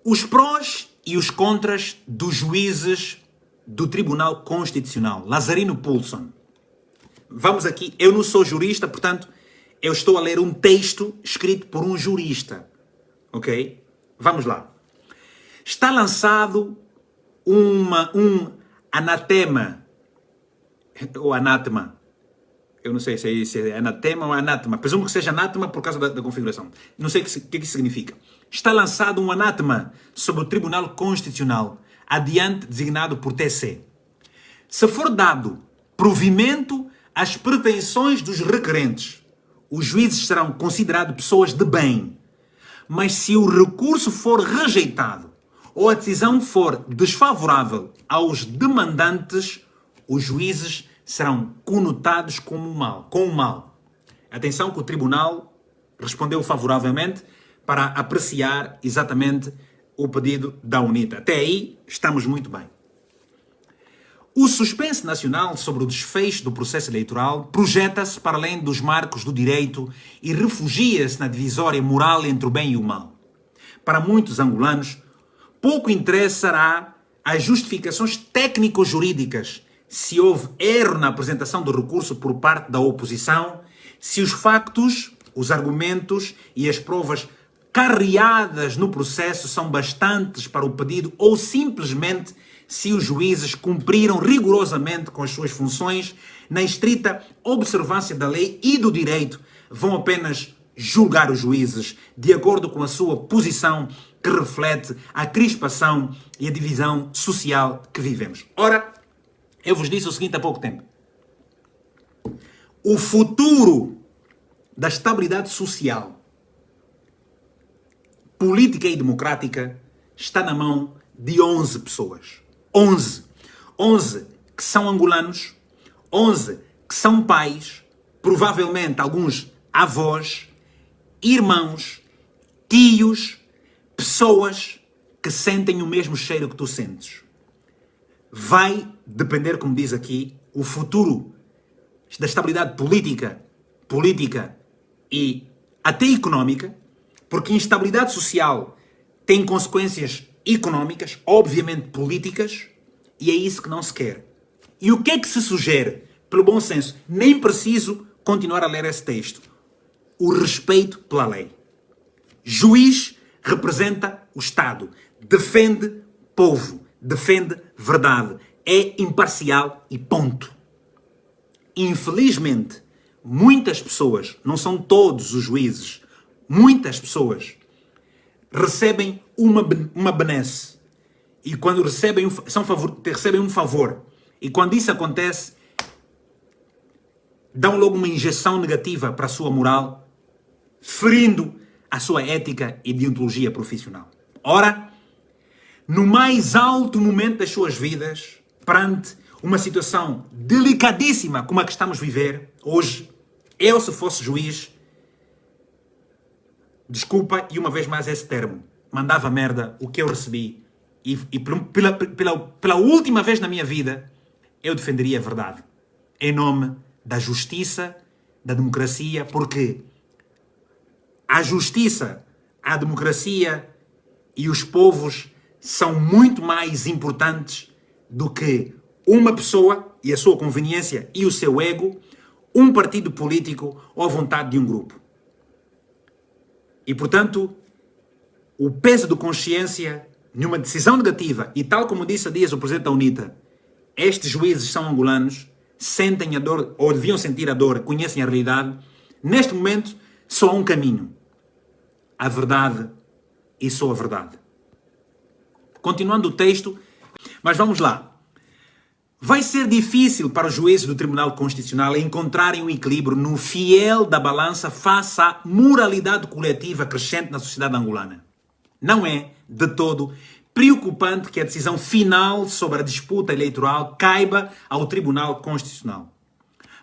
Os prós e os contras dos juízes do Tribunal Constitucional. Lazarino Poulson. Vamos aqui, eu não sou jurista, portanto, eu estou a ler um texto escrito por um jurista. Ok? Vamos lá. Está lançado um anatema, ou anátema. Eu não sei se é anatema ou anátema. Presumo que seja anátema por causa da configuração. Não sei o que isso significa. Está lançado um anátema sobre o Tribunal Constitucional, adiante designado por TC. Se for dado provimento às pretensões dos requerentes, os juízes serão considerados pessoas de bem. Mas se o recurso for rejeitado ou a decisão for desfavorável aos demandantes, os juízes serão conotados com o mal. Atenção que o tribunal respondeu favoravelmente para apreciar exatamente o pedido da UNITA. Até aí estamos muito bem. O suspense nacional sobre o desfecho do processo eleitoral projeta-se para além dos marcos do direito e refugia-se na divisória moral entre o bem e o mal. Para muitos angolanos, pouco interessará as justificações técnico-jurídicas, se houve erro na apresentação do recurso por parte da oposição, se os factos, os argumentos e as provas carreadas no processo são bastantes para o pedido ou simplesmente se os juízes cumpriram rigorosamente com as suas funções na estrita observância da lei e do direito, vão apenas julgar os juízes de acordo com a sua posição que reflete a crispação e a divisão social que vivemos. Ora, eu vos disse o seguinte há pouco tempo. O futuro da estabilidade social, política e democrática está na mão de 11 pessoas. 11. 11 que são angolanos, 11 que são pais, provavelmente alguns avós, irmãos, tios, pessoas que sentem o mesmo cheiro que tu sentes. Vai depender, como diz aqui, o futuro da estabilidade política e até económica, porque instabilidade social tem consequências económicas, obviamente políticas, e é isso que não se quer. E o que é que se sugere? Pelo bom senso, nem preciso continuar a ler esse texto. O respeito pela lei. Juiz representa o Estado, defende povo, defende verdade, é imparcial e ponto. Infelizmente, muitas pessoas, não são todos os juízes, muitas pessoas recebem uma benesse e quando recebem um favor e quando isso acontece, dão logo uma injeção negativa para a sua moral, ferindo a sua ética e deontologia profissional. Ora, no mais alto momento das suas vidas, perante uma situação delicadíssima como a que estamos a viver hoje, eu, se fosse juiz, desculpa, e uma vez mais esse termo, mandava merda o que eu recebi e pela última vez na minha vida, eu defenderia a verdade. Em nome da justiça, da democracia, porque a justiça, a democracia e os povos são muito mais importantes do que uma pessoa e a sua conveniência e o seu ego, um partido político ou a vontade de um grupo. E, portanto, o peso de consciência numa decisão negativa, e tal como disse há dias o Presidente da UNITA, estes juízes são angolanos, sentem a dor, ou deviam sentir a dor, conhecem a realidade, neste momento só há um caminho. A verdade e só a verdade. Continuando o texto, mas vamos lá. Vai ser difícil para os juízes do Tribunal Constitucional encontrarem um equilíbrio no fiel da balança face à moralidade coletiva crescente na sociedade angolana. Não é, de todo, preocupante que a decisão final sobre a disputa eleitoral caiba ao Tribunal Constitucional.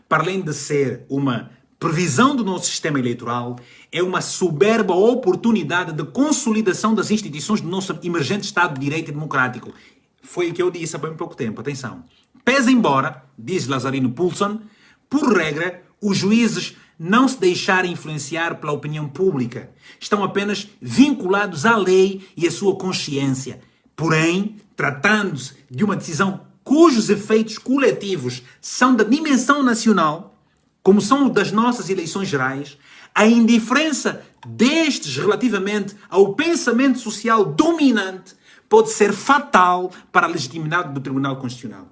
Para além de ser uma previsão do nosso sistema eleitoral, é uma soberba oportunidade de consolidação das instituições do nosso emergente Estado de Direito e Democrático. Foi o que eu disse há bem pouco tempo, atenção. Pese embora, diz Lazarino Poulson, por regra, os juízes não se deixarem influenciar pela opinião pública. Estão apenas vinculados à lei e à sua consciência. Porém, tratando-se de uma decisão cujos efeitos coletivos são da dimensão nacional, como são das nossas eleições gerais, a indiferença destes relativamente ao pensamento social dominante pode ser fatal para a legitimidade do Tribunal Constitucional.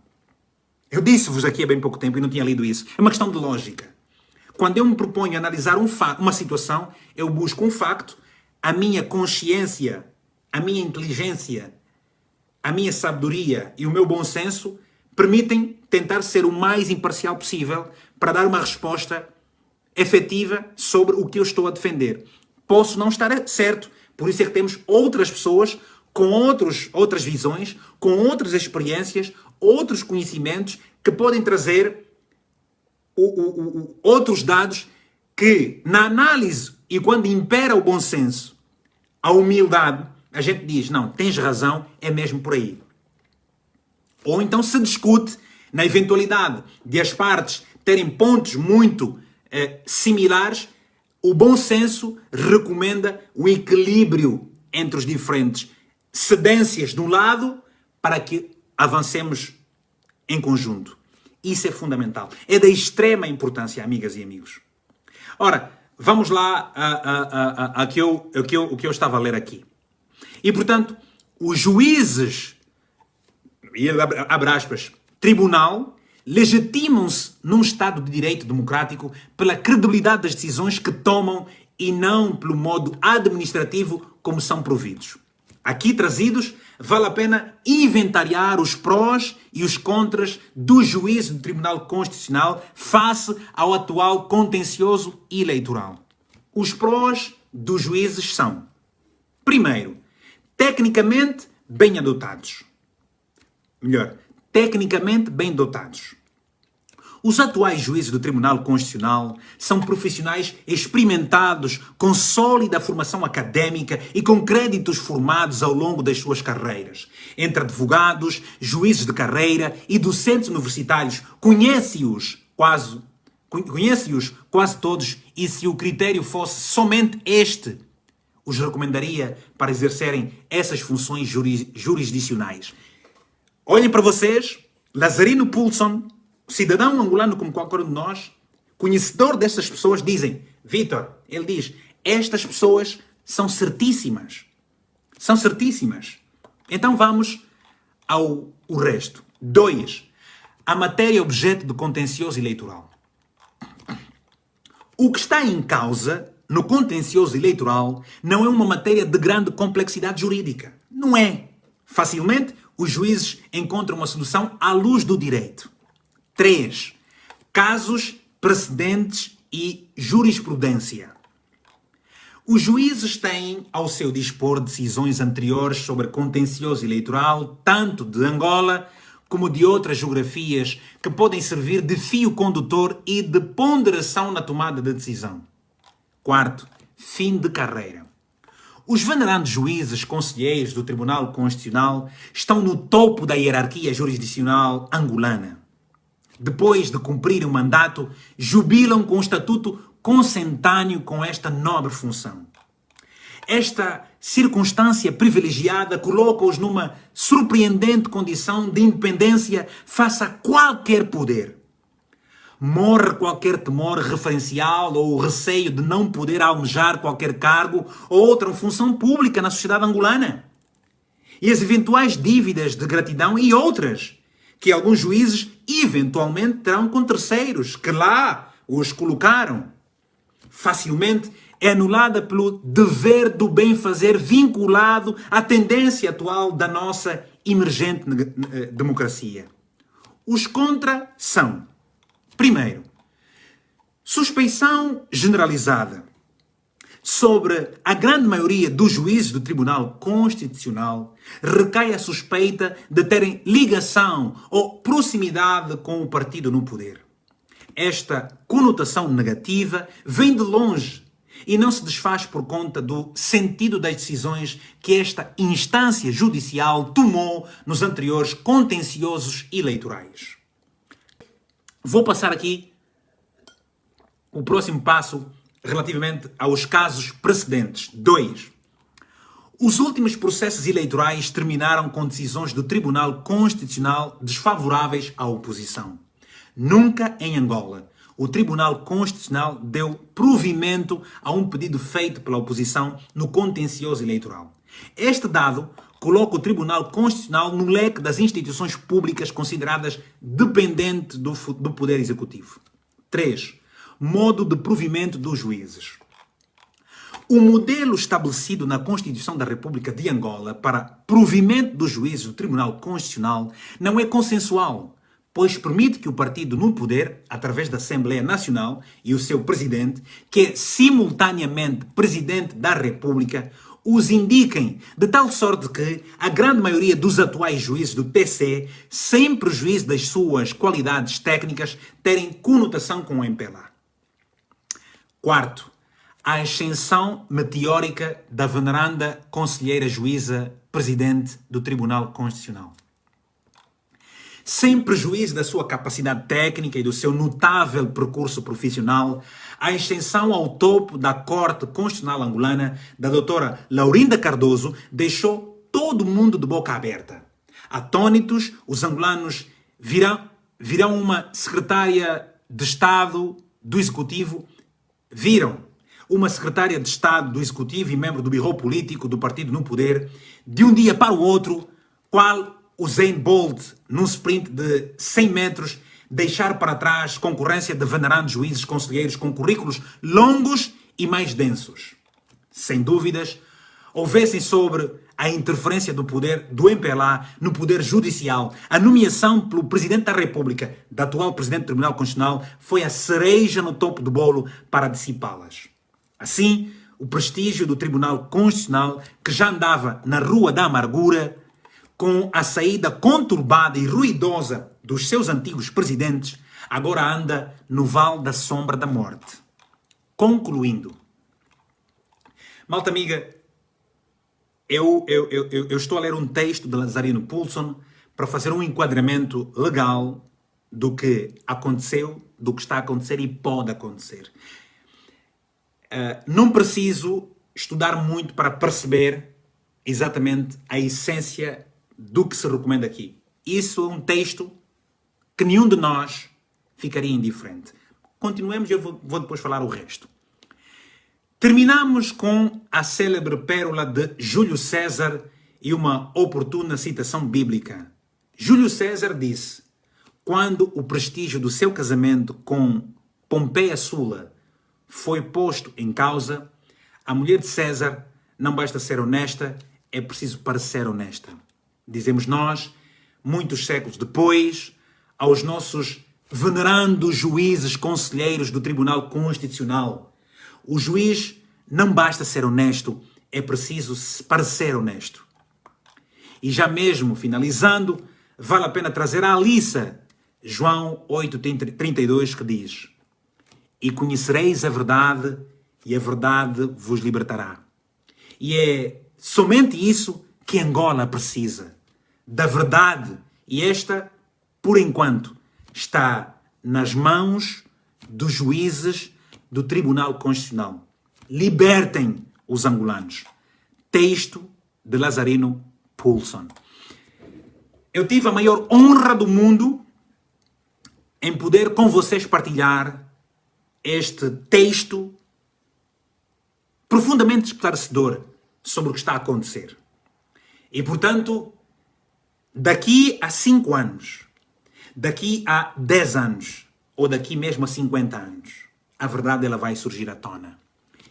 Eu disse-vos aqui há bem pouco tempo e não tinha lido isso. É uma questão de lógica. Quando eu me proponho analisar uma situação, eu busco um facto, a minha consciência, a minha inteligência, a minha sabedoria e o meu bom senso permitem tentar ser o mais imparcial possível para dar uma resposta efetiva sobre o que eu estou a defender. Posso não estar certo, por isso é que temos outras pessoas com outras visões, com outras experiências, outros conhecimentos que podem trazer outros dados que, na análise e quando impera o bom senso, a humildade, a gente diz, não, tens razão, é mesmo por aí. Ou então se discute na eventualidade de as partes terem pontos muito similares, o bom senso recomenda o equilíbrio entre os diferentes cedências de um lado para que avancemos em conjunto. Isso é fundamental. É da extrema importância, amigas e amigos. Ora, vamos lá a o que eu estava a ler aqui. E, portanto, os juízes, e abre aspas, tribunal, legitimam-se num Estado de Direito democrático pela credibilidade das decisões que tomam e não pelo modo administrativo como são providos. Aqui trazidos, vale a pena inventariar os prós e os contras do juízo do Tribunal Constitucional face ao atual contencioso eleitoral. Os prós dos juízes são, primeiro, tecnicamente bem dotados. Tecnicamente bem dotados. Os atuais juízes do Tribunal Constitucional são profissionais experimentados, com sólida formação académica e com créditos formados ao longo das suas carreiras. Entre advogados, juízes de carreira e docentes universitários, conhece-os quase todos, e se o critério fosse somente este, os recomendaria para exercerem essas funções jurisdicionais. Olhem para vocês, Lazarino Poulson, cidadão angolano como qualquer um de nós, conhecedor destas pessoas, dizem, Vítor, ele diz, estas pessoas são certíssimas. São certíssimas. Então vamos ao resto. 2. A matéria objeto de contencioso eleitoral. O que está em causa no contencioso eleitoral não é uma matéria de grande complexidade jurídica. Não é. Facilmente, os juízes encontram uma solução à luz do direito. 3. Casos, precedentes e jurisprudência. Os juízes têm ao seu dispor decisões anteriores sobre contencioso eleitoral, tanto de Angola como de outras geografias, que podem servir de fio condutor e de ponderação na tomada de decisão. 4. Fim de carreira. Os venerandos juízes conselheiros do Tribunal Constitucional estão no topo da hierarquia jurisdicional angolana. Depois de cumprir o mandato, jubilam com um estatuto consentâneo com esta nobre função. Esta circunstância privilegiada coloca-os numa surpreendente condição de independência face a qualquer poder. Morre qualquer temor referencial ou receio de não poder almejar qualquer cargo ou outra função pública na sociedade angolana. E as eventuais dívidas de gratidão e outras que alguns juízes eventualmente terão com terceiros que lá os colocaram, facilmente é anulada pelo dever do bem-fazer vinculado à tendência atual da nossa emergente democracia. Os contra são, primeiro, suspeição generalizada sobre a grande maioria dos juízes do Tribunal Constitucional recai a suspeita de terem ligação ou proximidade com o partido no poder. Esta conotação negativa vem de longe e não se desfaz por conta do sentido das decisões que esta instância judicial tomou nos anteriores contenciosos eleitorais. Vou passar aqui o próximo passo relativamente aos casos precedentes. 2. Os últimos processos eleitorais terminaram com decisões do Tribunal Constitucional desfavoráveis à oposição. Nunca em Angola o Tribunal Constitucional deu provimento a um pedido feito pela oposição no contencioso eleitoral. Este dado coloca o Tribunal Constitucional no leque das instituições públicas consideradas dependentes do Poder Executivo. 3. Modo de provimento dos juízes. O modelo estabelecido na Constituição da República de Angola para provimento dos juízes do Tribunal Constitucional não é consensual, pois permite que o partido no poder, através da Assembleia Nacional e o seu presidente, que é simultaneamente presidente da República, os indiquem, de tal sorte que a grande maioria dos atuais juízes do TC, sem prejuízo das suas qualidades técnicas, terem conotação com o MPLA. 4. A ascensão meteórica da veneranda conselheira juíza presidente do Tribunal Constitucional. Sem prejuízo da sua capacidade técnica e do seu notável percurso profissional, a ascensão ao topo da Corte Constitucional angolana da doutora Laurinda Cardoso deixou todo mundo de boca aberta. Atônitos, os angolanos viram uma secretária de Estado do Executivo, uma secretária de Estado do Executivo e membro do birô político do partido no poder, de um dia para o outro, qual o Usain Bolt, num sprint de 100 metros, deixar para trás concorrência de venerandos juízes conselheiros com currículos longos e mais densos. Sem dúvidas, houvessem sobre a interferência do poder do MPLA no poder judicial. A nomeação pelo Presidente da República, da atual Presidente do Tribunal Constitucional, foi a cereja no topo do bolo para dissipá-las. Assim, o prestígio do Tribunal Constitucional, que já andava na Rua da Amargura, com a saída conturbada e ruidosa dos seus antigos presidentes, agora anda no Vale da Sombra da Morte. Concluindo, malta amiga, eu estou a ler um texto de Lazarino Poulson para fazer um enquadramento legal do que aconteceu, do que está a acontecer e pode acontecer. Não preciso estudar muito para perceber exatamente a essência do que se recomenda aqui. Isso é um texto que nenhum de nós ficaria indiferente. Continuemos e eu vou depois falar o resto. Terminamos com a célebre pérola de Júlio César e uma oportuna citação bíblica. Júlio César disse: quando o prestígio do seu casamento com Pompeia Sula foi posto em causa, a mulher de César não basta ser honesta, é preciso parecer honesta. Dizemos nós, muitos séculos depois, aos nossos venerandos juízes conselheiros do Tribunal Constitucional: o juiz não basta ser honesto, é preciso parecer honesto. E já mesmo finalizando, vale a pena trazer a liça, João 8,32, que diz: e conhecereis a verdade, e a verdade vos libertará. E é somente isso que Angola precisa, da verdade. E esta, por enquanto, está nas mãos dos juízes do Tribunal Constitucional. Libertem os angolanos. Texto de Lazarino Poulson. Eu tive a maior honra do mundo em poder com vocês partilhar este texto profundamente esclarecedor sobre o que está a acontecer. E, portanto, daqui a 5 anos, daqui a 10 anos, ou daqui mesmo a 50 anos, a verdade ela vai surgir à tona.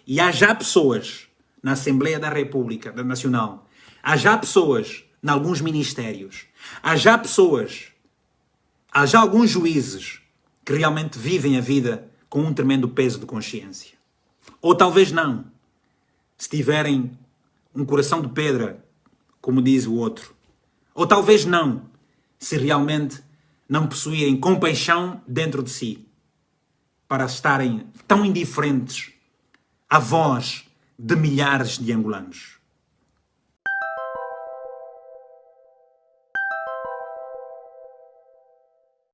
E há já pessoas na Assembleia da República Nacional, há já pessoas em alguns ministérios, há já alguns juízes que realmente vivem a vida com um tremendo peso de consciência. Ou talvez não, se tiverem um coração de pedra, como diz o outro. Ou talvez não, se realmente não possuírem compaixão dentro de si, para estarem tão indiferentes à voz de milhares de angolanos.